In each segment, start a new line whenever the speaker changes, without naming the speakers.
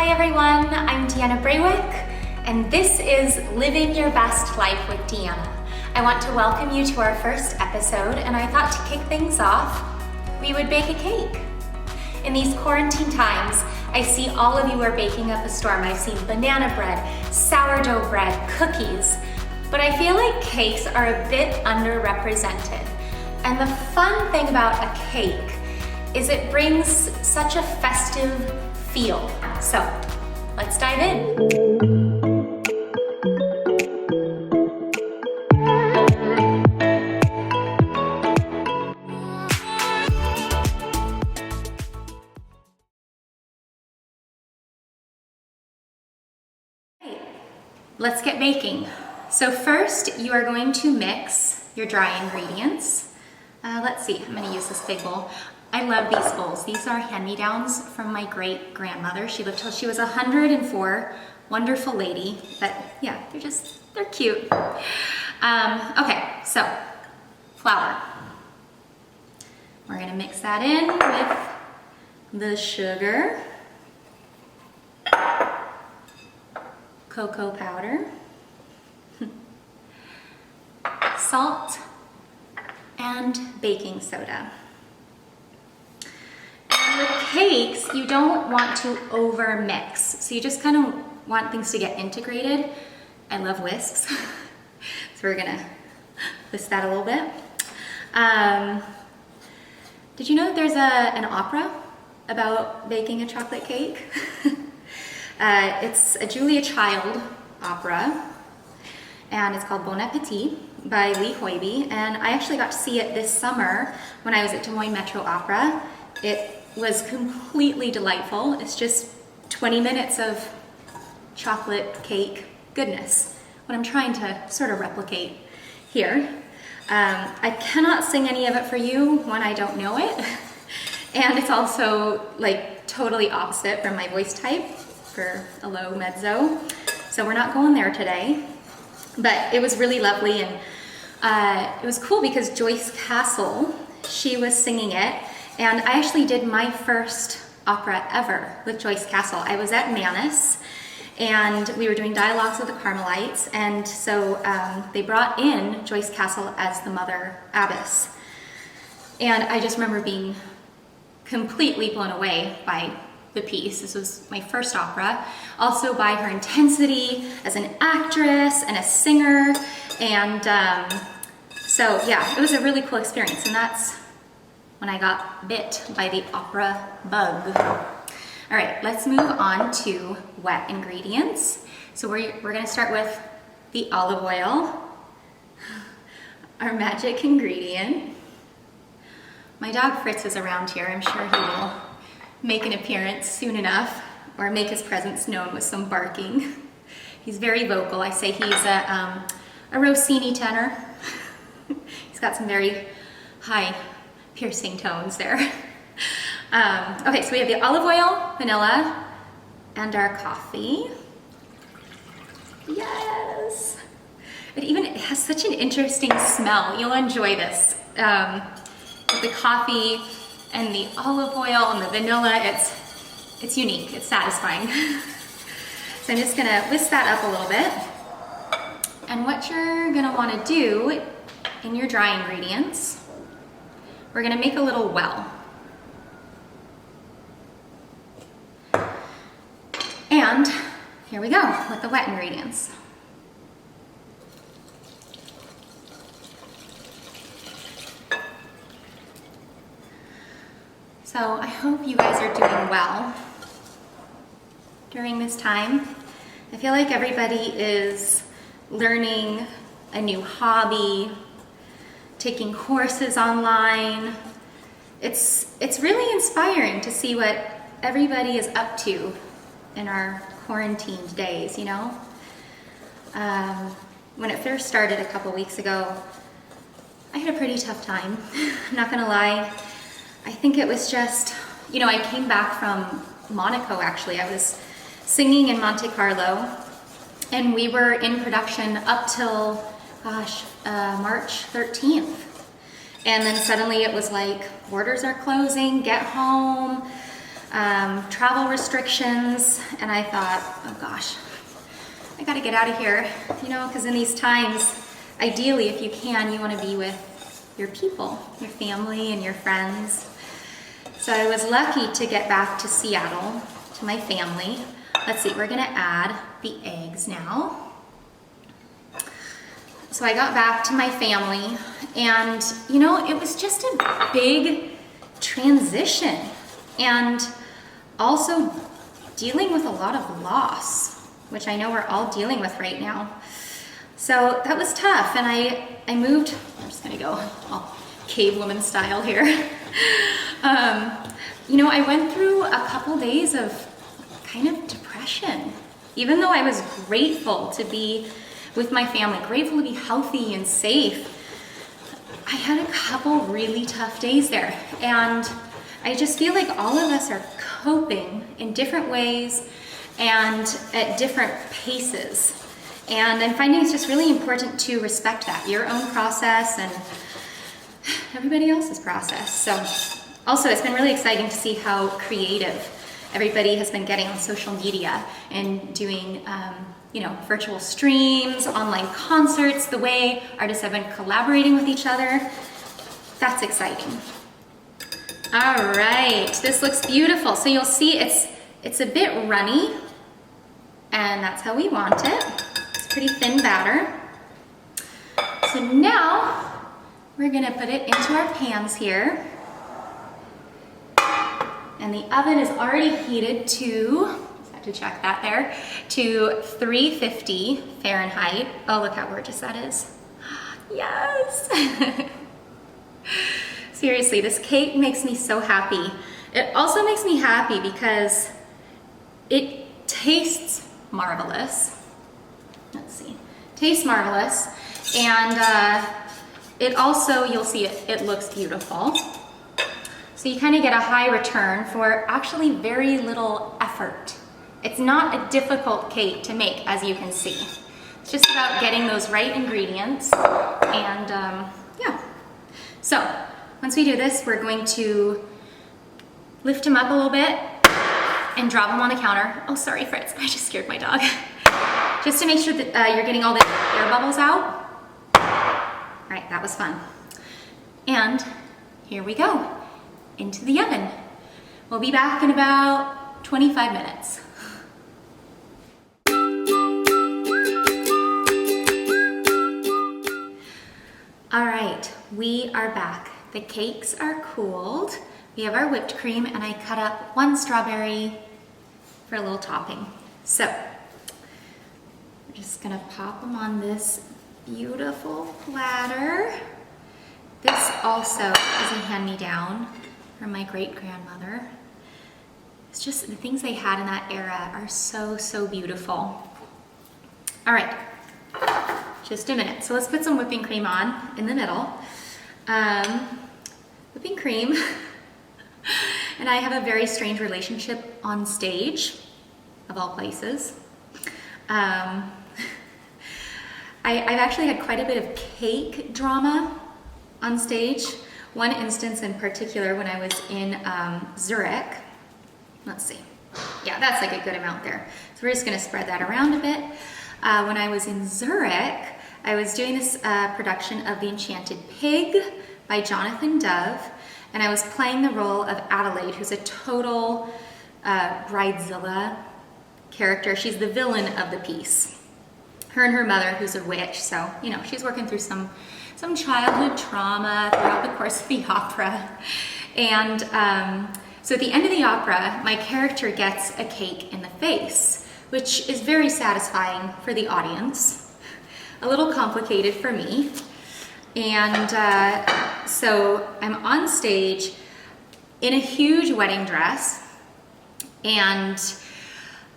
Hi everyone, I'm Deanna and this is Living Your Best Life with Deanna. I want to welcome you to our first episode, and I thought to kick things off, we would bake a cake. In these quarantine times, I see all of you are baking up a storm. I've seen banana bread, sourdough bread, cookies, but I feel like cakes are a bit underrepresented. And the fun thing about a cake is it brings such a festive feel. So let's dive in. Let's get baking. So first, you are going to mix your dry ingredients. Let's see, I'm gonna use this big bowl. I love these bowls. These are hand-me-downs from my great-grandmother. She lived till she was 104, wonderful lady, but yeah, they're cute. Okay, so flour. We're gonna mix that in with the sugar, cocoa powder, salt, and baking soda. And with cakes, you don't want to over mix. So you just kind of want things to get integrated. I love whisks. So we're gonna whisk that a little bit. Did you know that there's an opera about baking a chocolate cake? It's a Julia Child opera, and it's called Bon Appetit by Lee Hoiby, and I actually got to see it this summer when I was at Des Moines Metro Opera. It was completely delightful. It's just 20 minutes of chocolate cake goodness, what I'm trying to sort of replicate here. I cannot sing any of it for you when I don't know it, and it's also like totally opposite from my voice type for a low mezzo, so we're not going there today. But it was really lovely, and it was cool because Joyce Castle, she was singing it, and I actually did my first opera ever with Joyce Castle. I was at Manus, and we were doing dialogues with the Carmelites, and so they brought in Joyce Castle as the mother abbess. And I just remember being completely blown away by the piece. This was my first opera, also by her intensity as an actress and a singer, and so yeah, it was a really cool experience, and that's when I got bit by the opera bug. All right, let's move on to wet ingredients. So we're gonna start with the olive oil, our magic ingredient. My dog Fritz is around here. I'm sure he will make an appearance soon enough, or make his presence known with some barking. He's very vocal. I say he's a Rossini tenor. He's got some very high piercing tones there. Okay, so we have the olive oil, vanilla, and our coffee. Yes! It has such an interesting smell. You'll enjoy this. With the coffee and the olive oil and the vanilla, it's unique, it's satisfying. So I'm just gonna whisk that up a little bit. And what you're gonna wanna do in your dry ingredients, we're gonna make a little well. And here we go with the wet ingredients. So I hope you guys are doing well during this time. I feel like everybody is learning a new hobby, taking courses online. It's really inspiring to see what everybody is up to in our quarantined days, you know? When it first started a couple weeks ago, I had a pretty tough time, I'm not gonna lie. I think it was just, you know, I came back from Monaco actually. I was singing in Monte Carlo, and we were in production up till, March 13th. And then suddenly it was like, borders are closing, get home. travel restrictions, and I thought, oh gosh, I gotta get out of here, you know, because in these times, ideally, if you can, you want to be with your people, your family and your friends. So I was lucky to get back to Seattle, to my family. Let's see, we're gonna add the eggs now. So I got back to my family, and you know, it was just a big transition, and also dealing with a lot of loss, which I know we're all dealing with right now. So that was tough, and I moved, I'm just gonna go all cave woman style here. You know, I went through a couple days of kind of depression, even though I was grateful to be with my family, grateful to be healthy and safe. I had a couple really tough days there, and I just feel like all of us are coping in different ways and at different paces. And I'm finding it's just really important to respect that, your own process and everybody else's process. So also, it's been really exciting to see how creative everybody has been getting on social media and doing you know, virtual streams, online concerts, the way artists have been collaborating with each other. That's exciting. All right, this looks beautiful. So you'll see it's a bit runny, and that's how we want it. It's pretty thin batter. So now we're gonna put it into our pans here. And the oven is already heated to, just have to check that there, to 350 Fahrenheit. Oh, look how gorgeous that is. Yes! Seriously, this cake makes me so happy. It also makes me happy because it tastes marvelous. Let's see, tastes marvelous. And it also, you'll see it looks beautiful. So you kind of get a high return for actually very little effort. It's not a difficult cake to make, as you can see. It's just about getting those right ingredients, and yeah. So once we do this, we're going to lift them up a little bit and drop them on the counter. Oh, sorry, Fritz, I just scared my dog. Just to make sure that you're getting all the air bubbles out. All right, that was fun. And here we go. Into the oven. We'll be back in about 25 minutes. All right, we are back. The cakes are cooled. We have our whipped cream, and I cut up one strawberry for a little topping. So we're just gonna pop them on this beautiful platter. This also is a hand-me-down from my great-grandmother. It's just the things they had in that era are so, so beautiful. All right, just a minute. So let's put some whipping cream on in the middle. Whipping cream, and I have a very strange relationship on stage, of all places. I've actually had quite a bit of cake drama on stage. One instance in particular when I was in Zurich. Let's see. Yeah, that's like a good amount there. So we're just gonna spread that around a bit. When I was in Zurich, I was doing this production of The Enchanted Pig by Jonathan Dove, and I was playing the role of Adelaide, who's a total bridezilla character. She's the villain of the piece. Her and her mother, who's a witch, so, you know, she's working through some childhood trauma throughout the course of the opera. And so at the end of the opera, my character gets a cake in the face, which is very satisfying for the audience, a little complicated for me. And so I'm on stage in a huge wedding dress, and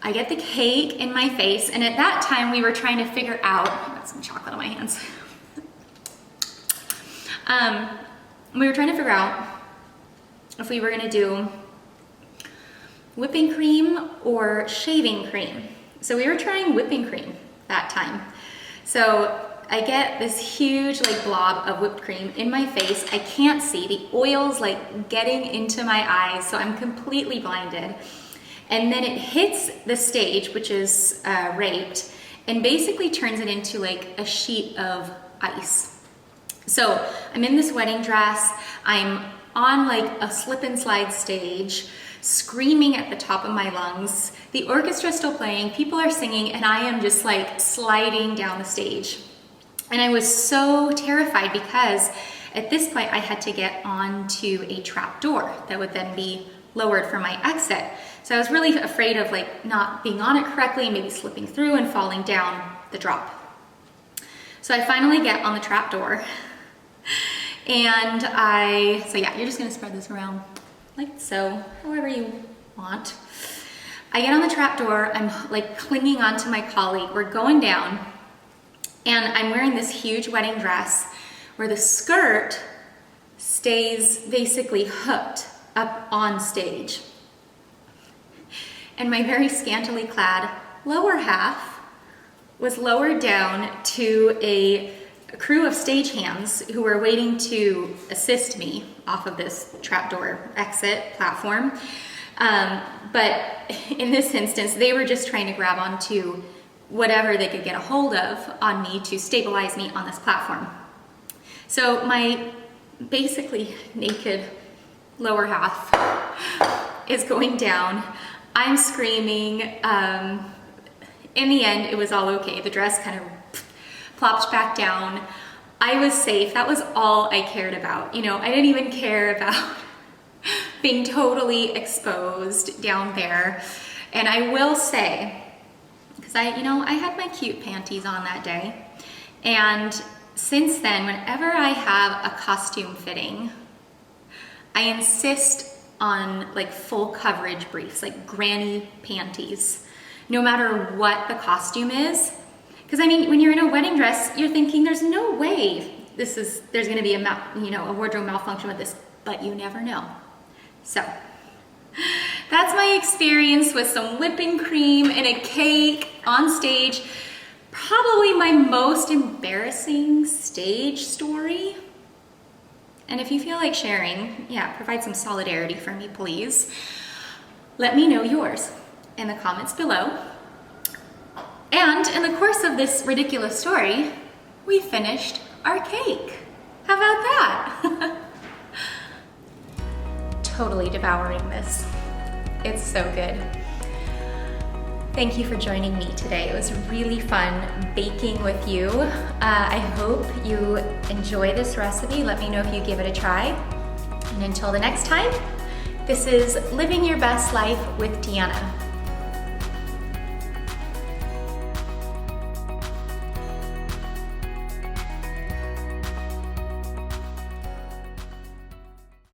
I get the cake in my face, and at that time we were trying to figure out, I got some chocolate on my hands. We were trying to figure out if we were gonna do whipping cream or shaving cream. So we were trying whipping cream that time. So I get this huge like blob of whipped cream in my face. I can't see. The oil's like getting into my eyes, so I'm completely blinded. And then it hits the stage, which is raked, and basically turns it into like a sheet of ice. So I'm in this wedding dress. I'm on like a slip and slide stage, screaming at the top of my lungs. The orchestra's still playing, people are singing, and I am just like sliding down the stage. And I was so terrified because at this point I had to get onto a trap door that would then be lowered for my exit. So I was really afraid of like not being on it correctly and maybe slipping through and falling down the drop. So I finally get on the trap door, and so yeah, you're just gonna spread this around like so, however you want. I get on the trap door, I'm like clinging onto my colleague, we're going down, and I'm wearing this huge wedding dress where the skirt stays basically hooked up on stage. And my very scantily clad lower half was lowered down to a crew of stagehands who were waiting to assist me off of this trapdoor exit platform. But in this instance, they were just trying to grab onto whatever they could get a hold of on me to stabilize me on this platform. So my basically naked lower half is going down. I'm screaming. In the end, it was all okay. The dress kind of plopped back down. I was safe. That was all I cared about. You know, I didn't even care about being totally exposed down there. And I will say, because I had my cute panties on that day. And since then, whenever I have a costume fitting, I insist on like full coverage briefs, like granny panties, no matter what the costume is. Because I mean, when you're in a wedding dress, you're thinking there's no way there's gonna be a wardrobe malfunction with this, but you never know. So that's my experience with some whipping cream and a cake on stage. Probably my most embarrassing stage story. And if you feel like sharing, yeah, provide some solidarity for me, please. Let me know yours in the comments below. And in the course of this ridiculous story, we finished our cake. How about that? Totally devouring this. It's so good. Thank you for joining me today. It was really fun baking with you. I hope you enjoy this recipe. Let me know if you give it a try. And until the next time, this is Living Your Best Life with Deanna.